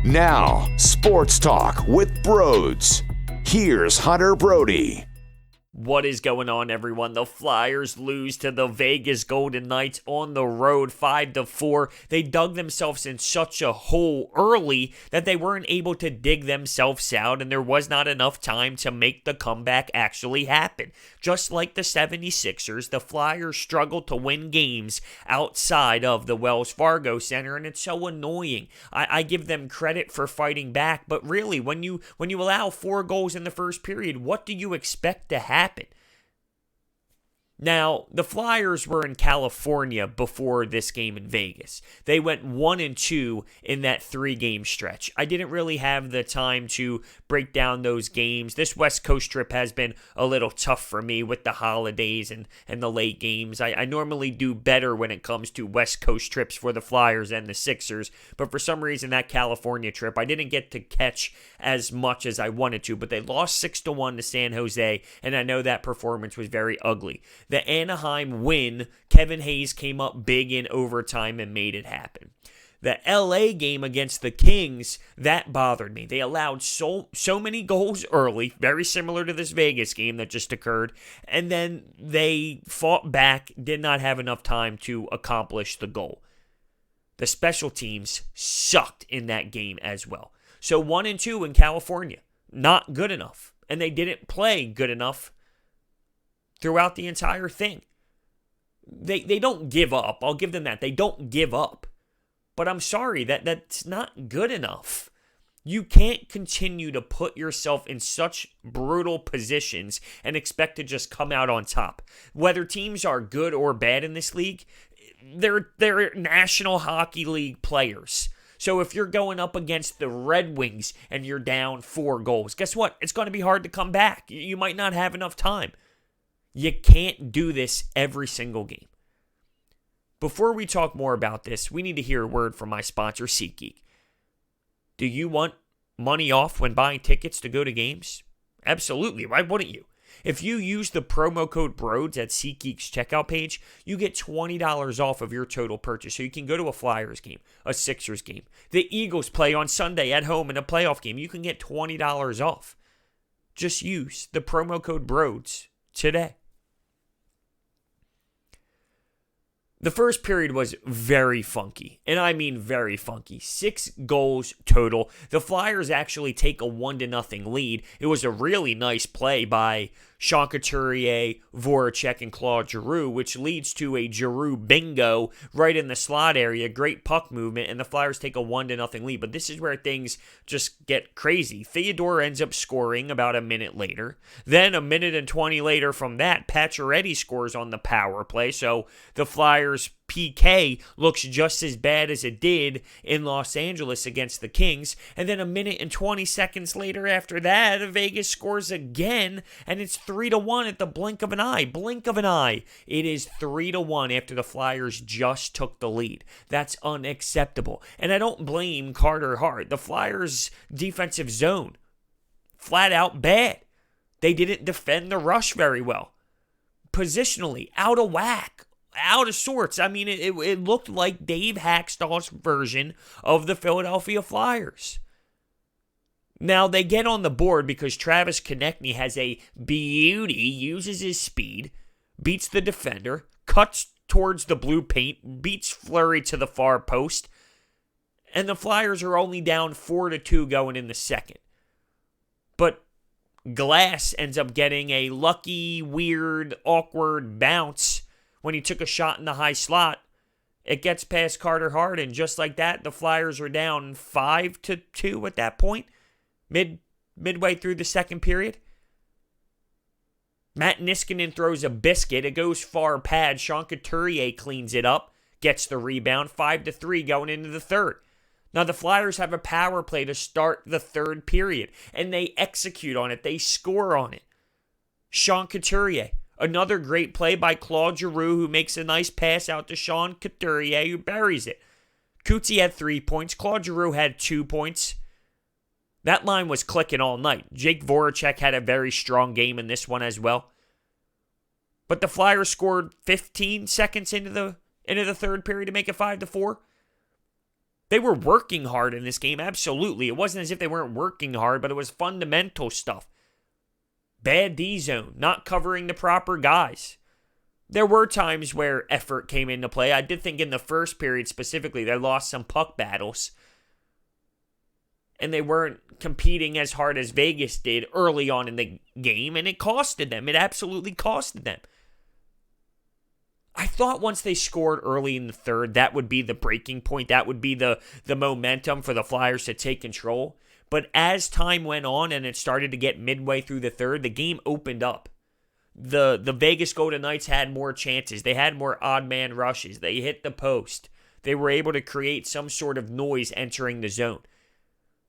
Now, Sports Talk with Broads. Here's Hunter Brody. What is going on, everyone? The Flyers lose to the Vegas Golden Knights on the road 5-4. They dug themselves in such a hole early that they weren't able to dig themselves out, and there was not enough time to make the comeback actually happen. Just like the 76ers, the Flyers struggled to win games outside of the Wells Fargo Center, and it's so annoying. I give them credit for fighting back, but really, when you allow 4 goals in the first period, what do you expect to happen? Now, the Flyers were in California before this game in Vegas. They went 1-2 in that 3-game stretch. I didn't really have the time to break down those games. This West Coast trip has been a little tough for me with the holidays and the late games. I normally do better when it comes to West Coast trips for the Flyers and the Sixers, but for some reason that California trip, I didn't get to catch as much as I wanted to, but they lost 6-1 to San Jose, and I know that performance was very ugly. The Anaheim win, Kevin Hayes came up big in overtime and made it happen. The LA game against the Kings, that bothered me. They allowed so many goals early, very similar to this Vegas game that just occurred, and then they fought back, did not have enough time to accomplish the goal. The special teams sucked in that game as well. So 1-2 in California, not good enough, and they didn't play good enough throughout the entire thing. They don't give up. I'll give them that. They don't give up. But I'm sorry, that's not good enough. You can't continue to put yourself in such brutal positions and expect to just come out on top. Whether teams are good or bad in this league, they're National Hockey League players. So if you're going up against the Red Wings and you're down 4 goals, guess what? It's going to be hard to come back. You might not have enough time. You can't do this every single game. Before we talk more about this, we need to hear a word from my sponsor, SeatGeek. Do you want money off when buying tickets to go to games? Absolutely. Why wouldn't you? If you use the promo code BROADS at SeatGeek's checkout page, you get $20 off of your total purchase. So you can go to a Flyers game, a Sixers game. The Eagles play on Sunday at home in a playoff game. You can get $20 off. Just use the promo code BROADS today. The first period was very funky, and I mean very funky. 6 goals total. The Flyers actually take a 1-0 lead. It was a really nice play by Sean Couturier, Voracek, and Claude Giroux, which leads to a Giroux bingo right in the slot area. Great puck movement, and the Flyers take a 1-0 lead. But this is where things just get crazy. Theodore ends up scoring about a minute later. Then a minute and 20 later from that, Pacioretty scores on the power play. So the Flyers PK looks just as bad as it did in Los Angeles against the Kings. And then a minute and 20 seconds later after that, Vegas scores again, and it's 3-1 at the blink of an eye. Blink of an eye. It is 3-1 after the Flyers just took the lead. That's unacceptable. And I don't blame Carter Hart. The Flyers' defensive zone, flat out bad. They didn't defend the rush very well. Positionally, out of whack. Out of sorts. I mean, it looked like Dave Hackstall's version of the Philadelphia Flyers. Now, they get on the board because Travis Konecny has a beauty, uses his speed, beats the defender, cuts towards the blue paint, beats Fleury to the far post, and the Flyers are only down 4-2 going in the second. But Glass ends up getting a lucky, weird, awkward bounce when he took a shot in the high slot. It gets past Carter Hart, and just like that, the Flyers are down 5-2 at that point, midway through the second period. Matt Niskanen throws a biscuit. It goes far pad. Sean Couturier cleans it up, gets the rebound, 5-3 going into the third. Now, the Flyers have a power play to start the third period, and they execute on it. They score on it. Sean Couturier, another great play by Claude Giroux, who makes a nice pass out to Sean Couturier, who buries it. Couturier had 3 points. Claude Giroux had 2 points. That line was clicking all night. Jake Voracek had a very strong game in this one as well. But the Flyers scored 15 seconds into the third period to make it 5-4. They were working hard in this game, absolutely. It wasn't as if they weren't working hard, but it was fundamental stuff. Bad D-zone, not covering the proper guys. There were times where effort came into play. I did think in the first period specifically, they lost some puck battles. And they weren't competing as hard as Vegas did early on in the game, and it costed them. It absolutely costed them. I thought once they scored early in the third, that would be the breaking point. That would be the momentum for the Flyers to take control. But as time went on and it started to get midway through the third, the game opened up. The Vegas Golden Knights had more chances. They had more odd man rushes. They hit the post. They were able to create some sort of noise entering the zone.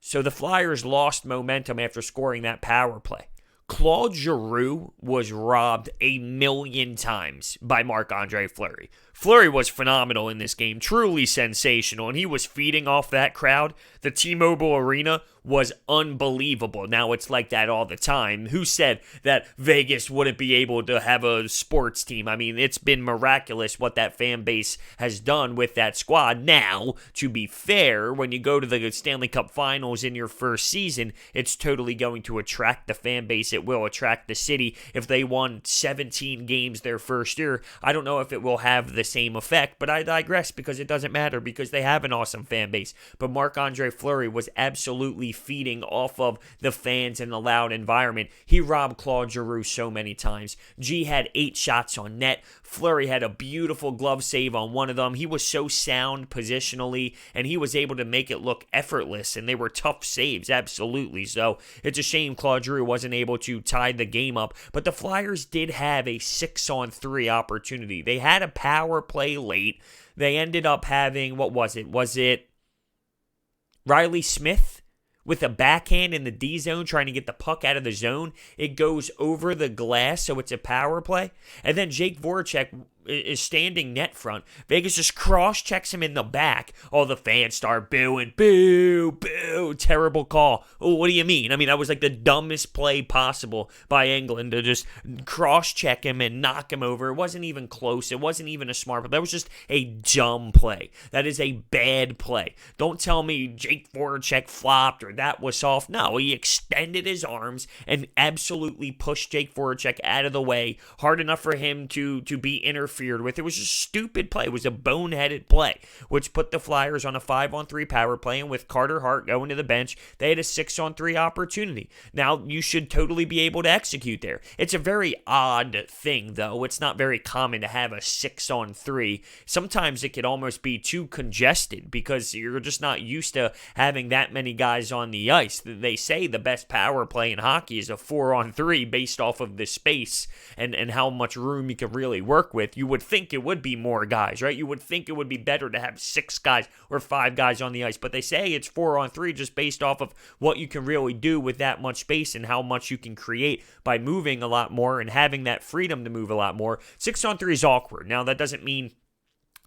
So the Flyers lost momentum after scoring that power play. Claude Giroux was robbed 1,000,000 times by Marc-Andre Fleury. Fleury was phenomenal in this game, truly sensational, and he was feeding off that crowd. The T-Mobile Arena was unbelievable. Now it's like that all the time. Who said that Vegas wouldn't be able to have a sports team? I mean, it's been miraculous what that fan base has done with that squad. Now, to be fair, when you go to the Stanley Cup Finals in your first season, it's totally going to attract the fan base. It will attract the city. If they won 17 games their first year, I don't know if it will have the same effect, but I digress because it doesn't matter because they have an awesome fan base. But Marc-Andre Fleury was absolutely feeding off of the fans and the loud environment. He robbed Claude Giroux so many times. G had 8 shots on net. Fleury had a beautiful glove save on one of them. He was so sound positionally, and he was able to make it look effortless, and they were tough saves, absolutely. So it's a shame Claude Giroux wasn't able to tie the game up, but the Flyers did have a 6-on-3 opportunity. They had a power play late. They ended up having, what was it? Was it Riley Smith with a backhand in the D zone trying to get the puck out of the zone? It goes over the glass, so it's a power play. And then Jake Voracek is standing net front. Vegas just cross-checks him in the back. All the fans start booing. Boo, boo, terrible call. Oh, what do you mean? I mean, that was like the dumbest play possible by England to just cross-check him and knock him over. It wasn't even close. It wasn't even a smart play. That was just a dumb play. That is a bad play. Don't tell me Jake Voracek flopped or that was soft. No, he extended his arms and absolutely pushed Jake Voracek out of the way hard enough for him to be interfered with. It was just a stupid play. It was a boneheaded play, which put the Flyers on a 5-on-3 power play, and with Carter Hart going to the bench, they had a 6-on-3 opportunity. Now, you should totally be able to execute there. It's a very odd thing, though. It's not very common to have a 6-on-3. Sometimes it could almost be too congested because you're just not used to having that many guys on the ice. They say the best power play in hockey is a 4-on-3 based off of the space and how much room you can really work with. You would think it would be more guys, right? You would think it would be better to have 6 guys or 5 guys on the ice, but they say it's 4-on-3 just based off of what you can really do with that much space and how much you can create by moving a lot more and having that freedom to move a lot more. 6-on-3 is awkward. Now, that doesn't mean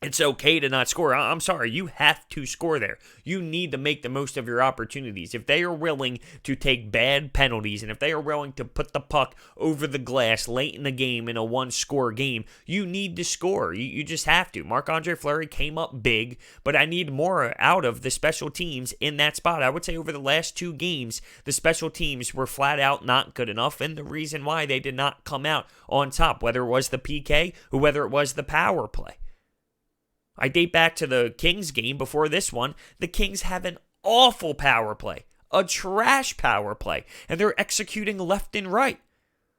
it's okay to not score. I'm sorry, you have to score there. You need to make the most of your opportunities. If they are willing to take bad penalties and if they are willing to put the puck over the glass late in the game in a 1-score game, you need to score. You just have to. Marc-Andre Fleury came up big, but I need more out of the special teams in that spot. I would say over the last 2 games, the special teams were flat out not good enough, and the reason why they did not come out on top, whether it was the PK or whether it was the power play. I date back to the Kings game before this one. The Kings have an awful power play, a trash power play, and they're executing left and right.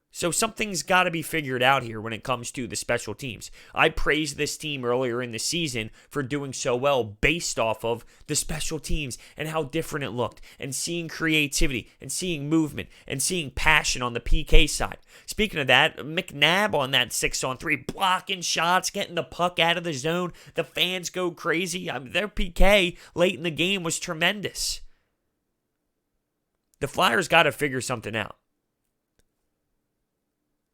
So something's got to be figured out here when it comes to the special teams. I praised this team earlier in the season for doing so well based off of the special teams and how different it looked, and seeing creativity and seeing movement and seeing passion on the PK side. Speaking of that, McNabb on that 6-on-3, blocking shots, getting the puck out of the zone. The fans go crazy. I mean, their PK late in the game was tremendous. The Flyers got to figure something out.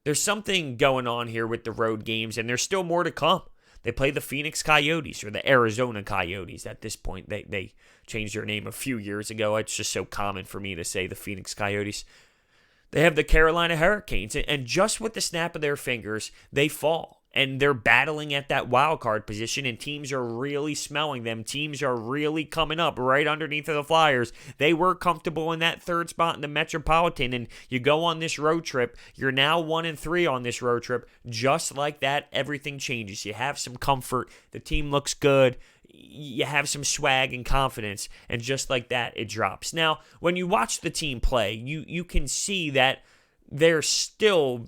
There's something going on here with the road games, and there's still more to come. They play the Phoenix Coyotes, or the Arizona Coyotes at this point. They changed their name a few years ago. It's just so common for me to say the Phoenix Coyotes. They have the Carolina Hurricanes, and just with the snap of their fingers, they fall. and they're battling at that wild card position, and teams are really smelling them. Teams are really coming up right underneath of the Flyers. They were comfortable in that third spot in the Metropolitan, and you go on this road trip. You're now 1-3 on this road trip. Just like that, everything changes. You have some comfort. The team looks good. You have some swag and confidence, and just like that, it drops. Now, when you watch the team play, you can see that there's still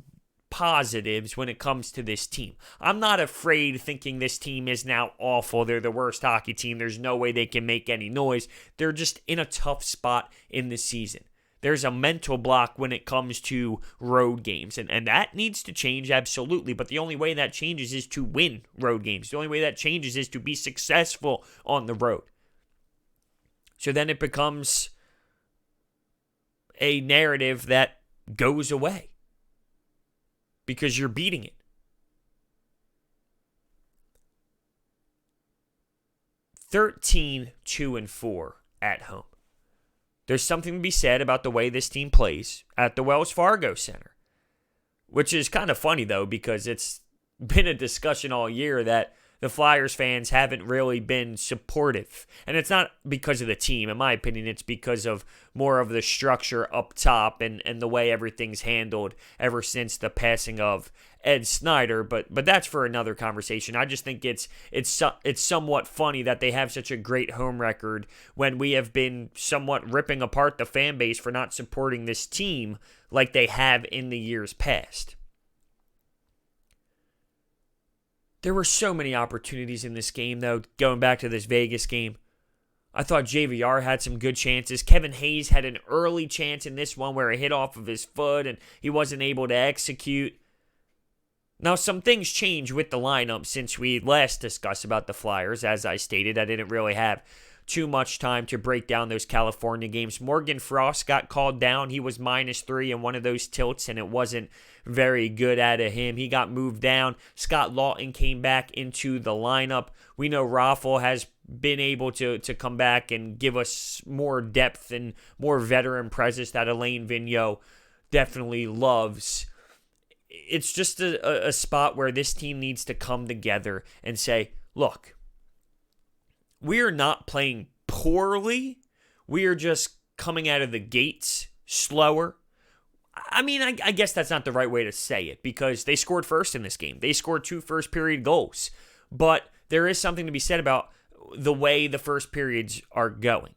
positives when it comes to this team. I'm not afraid thinking this team is now awful. They're the worst hockey team. There's no way they can make any noise. They're just in a tough spot in the season. There's a mental block when it comes to road games, and that needs to change absolutely, but the only way that changes is to win road games. The only way that changes is to be successful on the road. So then it becomes a narrative that goes away because you're beating it. 13-2-4 at home. There's something to be said about the way this team plays at the Wells Fargo Center, which is kind of funny, though, because it's been a discussion all year that the Flyers fans haven't really been supportive. And it's not because of the team. In my opinion, it's because of more of the structure up top and the way everything's handled ever since the passing of Ed Snyder. But that's for another conversation. I just think it's somewhat funny that they have such a great home record when we have been somewhat ripping apart the fan base for not supporting this team like they have in the years past. There were so many opportunities in this game, though, going back to this Vegas game. I thought JVR had some good chances. Kevin Hayes had an early chance in this one where it hit off of his foot and he wasn't able to execute. Now, some things changed with the lineup since we last discussed about the Flyers. As I stated, I didn't really have too much time to break down those California games. Morgan Frost got called down. He was -3 in one of those tilts, and it wasn't very good out of him. He got moved down. Scott Lawton came back into the lineup. We know Raffle has been able to come back and give us more depth and more veteran presence that Alain Vigneault definitely loves. It's just a spot where this team needs to come together and say, look, we are not playing poorly. We are just coming out of the gates slower. I mean, I guess that's not the right way to say it because they scored first in this game. They scored 2 first-period goals. But there is something to be said about the way the first periods are going.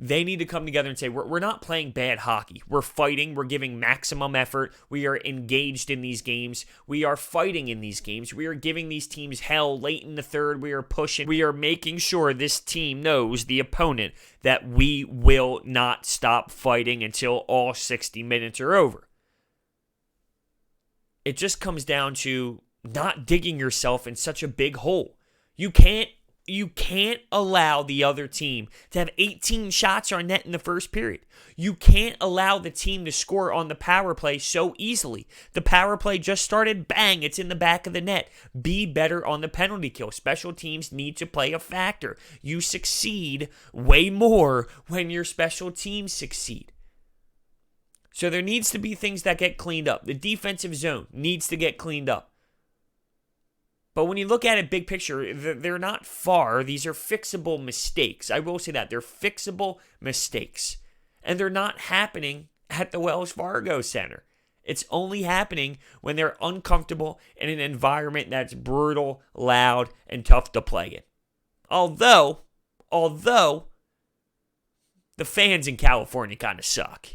They need to come together and say, we're not playing bad hockey. We're fighting. We're giving maximum effort. We are engaged in these games. We are fighting in these games. We are giving these teams hell late in the third. We are pushing. We are making sure this team knows, the opponent, that we will not stop fighting until all 60 minutes are over. It just comes down to not digging yourself in such a big hole. You can't allow the other team to have 18 shots on net in the first period. You can't allow the team to score on the power play so easily. The power play just started, bang, it's in the back of the net. Be better on the penalty kill. Special teams need to play a factor. You succeed way more when your special teams succeed. So there needs to be things that get cleaned up. The defensive zone needs to get cleaned up. But when you look at it big picture, they're not far. These are fixable mistakes. I will say that. They're fixable mistakes. And they're not happening at the Wells Fargo Center. It's only happening when they're uncomfortable in an environment that's brutal, loud, and tough to play in. Although the fans in California kind of suck.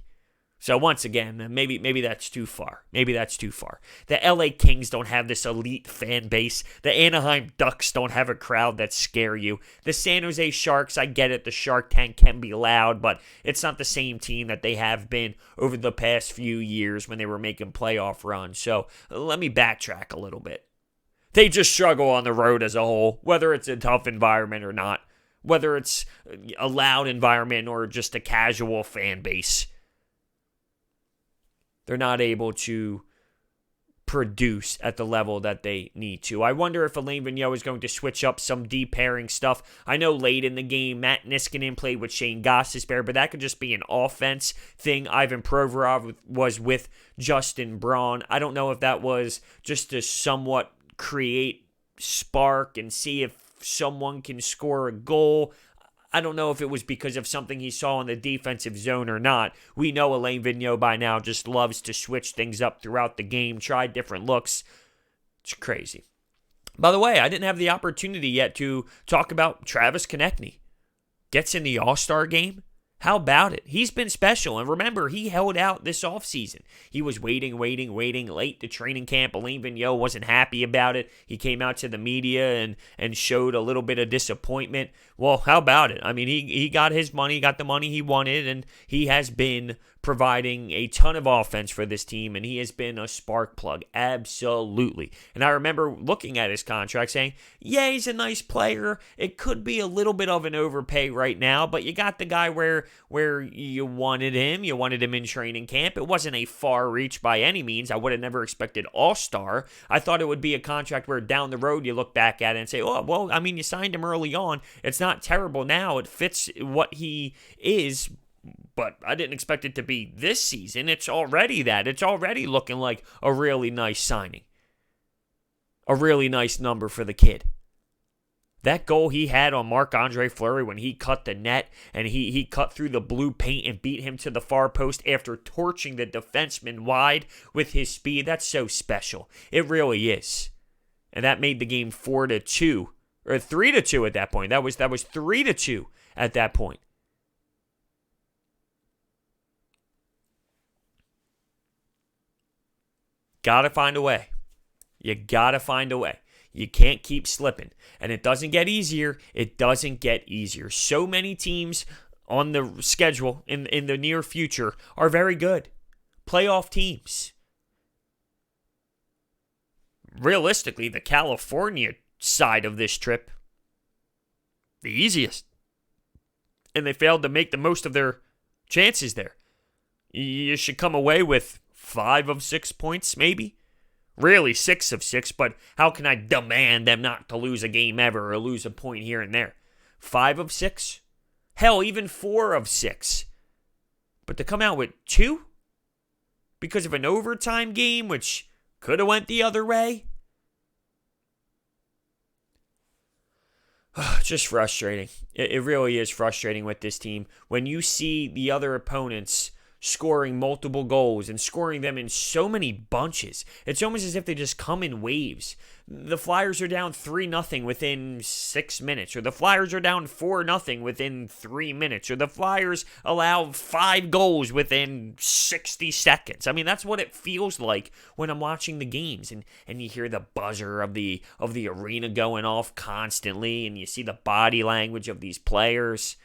So once again, maybe that's too far. The LA Kings don't have this elite fan base. The Anaheim Ducks don't have a crowd that scare you. The San Jose Sharks, I get it, the Shark Tank can be loud, but it's not the same team that they have been over the past few years when they were making playoff runs. So let me backtrack a little bit. They just struggle on the road as a whole, whether it's a tough environment or not, whether it's a loud environment or just a casual fan base. They're not able to produce at the level that they need to. I wonder if Alain Vigneault is going to switch up some deep pairing stuff. I know late in the game, Matt Niskanen played with Shane Gostisbehere, but that could just be an offense thing. Ivan Provorov was with Justin Braun. I don't know if that was just a somewhat create spark and see if someone can score a goal. I don't know if it was because of something he saw in the defensive zone or not. We know Alain Vigneault by now just loves to switch things up throughout the game, try different looks. It's crazy. By the way, I didn't have the opportunity yet to talk about Travis Konecny. Gets in the All-Star game. How about it? He's been special. And remember, he held out this offseason. He was waiting late to training camp. Alain Vigneault wasn't happy about it. He came out to the media and showed a little bit of disappointment. Well, how about it? I mean, he got his money, got the money he wanted, and he has been providing a ton of offense for this team, and he has been a spark plug. Absolutely. And I remember looking at his contract saying, yeah, he's a nice player. It could be a little bit of an overpay right now, but you got the guy where you wanted him. You wanted him in training camp. It wasn't a far reach by any means. I would have never expected all-star. I thought it would be a contract where down the road you look back at it and say, oh, well, I mean, you signed him early on. It's not terrible now. It fits what he is, but I didn't expect it to be this season. It's already that. It's already looking like a really nice signing. A really nice number for the kid. That goal he had on Marc-Andre Fleury when he cut the net and he cut through the blue paint and beat him to the far post after torching the defenseman wide with his speed, that's so special. It really is. And that made the game 4-2, or 3-2 at that point. That was 3-2 at that point. Gotta find a way. You gotta find a way. You can't keep slipping. And it doesn't get easier. It doesn't get easier. So many teams on the schedule in the near future are very good. Playoff teams. Realistically, the California side of this trip, the easiest. And they failed to make the most of their chances there. You should come away with 5 of 6 points, maybe. Really 6 of 6, but how can I demand them not to lose a game ever or lose a point here and there? 5 of 6? Hell, even 4 of 6. But to come out with 2? Because of an overtime game, which could have went the other way? Just frustrating. It really is frustrating with this team. When you see the other opponents scoring multiple goals and scoring them in so many bunches. It's almost as if they just come in waves. The Flyers are down 3-0 within 6 minutes, or the Flyers are down 4-0 within 3 minutes, or the Flyers allow 5 goals within 60 seconds. I mean, that's what it feels like when I'm watching the games, and you hear the buzzer of the arena going off constantly, and you see the body language of these players.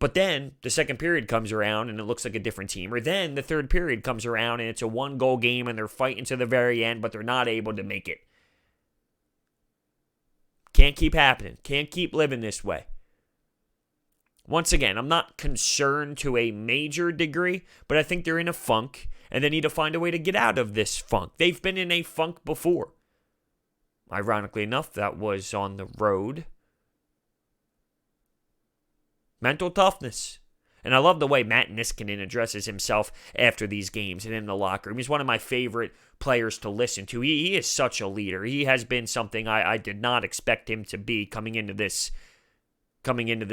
But then the second period comes around and it looks like a different team. Or then the third period comes around and it's a 1-goal game and they're fighting to the very end, but they're not able to make it. Can't keep happening. Can't keep living this way. Once again, I'm not concerned to a major degree, but I think they're in a funk and they need to find a way to get out of this funk. They've been in a funk before. Ironically enough, that was on the road. Mental toughness. And I love the way Matt Niskanen addresses himself after these games and in the locker room. He's one of my favorite players to listen to. He is such a leader. He has been something I did not expect him to be coming into this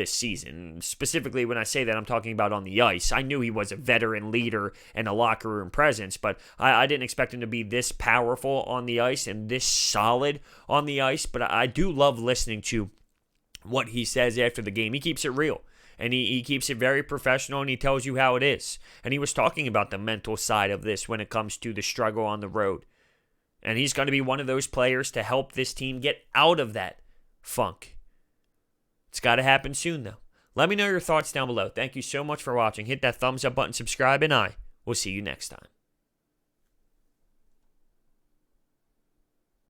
season. Specifically, when I say that, I'm talking about on the ice. I knew he was a veteran leader and a locker room presence, but I didn't expect him to be this powerful on the ice and this solid on the ice. But I do love listening to what he says after the game. He keeps it real. And he keeps it very professional, and he tells you how it is. And he was talking about the mental side of this when it comes to the struggle on the road. And he's going to be one of those players to help this team get out of that funk. It's got to happen soon, though. Let me know your thoughts down below. Thank you so much for watching. Hit that thumbs up button, subscribe, and I will see you next time.